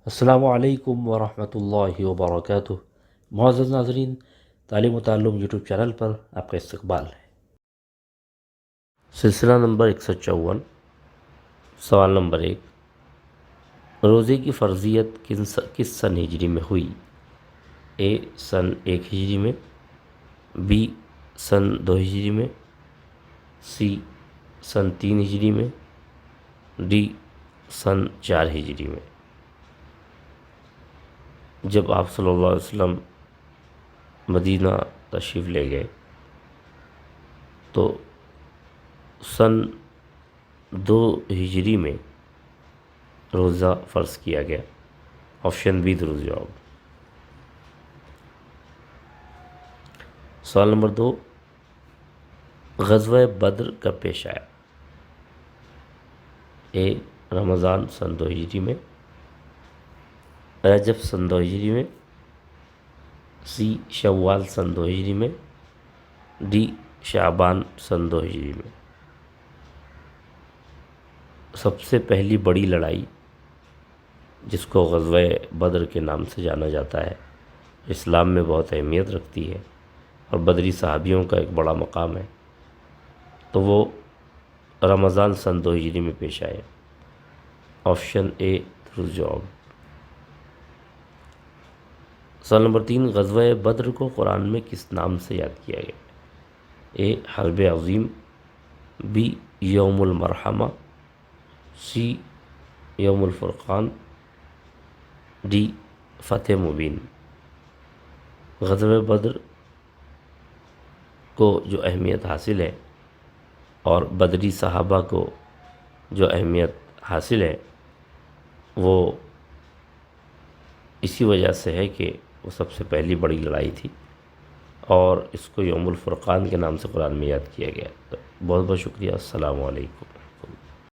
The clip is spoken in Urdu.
السلام علیکم ورحمۃ اللہ وبرکاتہ۔ معزز ناظرین، تعلیم و تعلم یوٹیوب چینل پر آپ کا استقبال ہے۔ سلسلہ نمبر 154، سوال نمبر 1، روزے کی فرضیت کس سن ہجری میں ہوئی؟ اے سن 1 ہجری میں، بی سن 2 ہجری میں، سی سن 3 ہجری میں، ڈی سن 4 ہجری میں۔ جب آپ صلی اللہ علیہ وسلم مدینہ تشریف لے گئے تو سن 2 ہجری میں روزہ فرض کیا گیا۔ آپشن بی درست جواب۔ سوال نمبر 2، غزوہ بدر کب پیش آیا؟ اے رمضان سن 2 ہجری میں، رجب سن 2 ہجری میں، سی شوال سن 2 ہجری میں، ڈی شعبان سن 2 ہجری میں۔ سب سے پہلی بڑی لڑائی جس کو غزوہ بدر کے نام سے جانا جاتا ہے، اسلام میں بہت اہمیت رکھتی ہے اور بدری صحابیوں کا ایک بڑا مقام ہے، تو وہ رمضان سن 2 ہجری میں پیش آئے۔ آپشن اے درست جواب۔ سوال نمبر 3، غزوہ بدر کو قرآن میں کس نام سے یاد کیا گیا؟ اے حرب عظیم، بی یوم المرحمہ، سی یوم الفرقان، ڈی فتح مبین۔ غزوہ بدر کو جو اہمیت حاصل ہے اور بدری صحابہ کو جو اہمیت حاصل ہے وہ اسی وجہ سے ہے کہ وہ سب سے پہلی بڑی لڑائی تھی اور اس کو یوم الفرقان کے نام سے قرآن میں یاد کیا گیا۔ تو بہت بہت شکریہ۔ السلام علیکم۔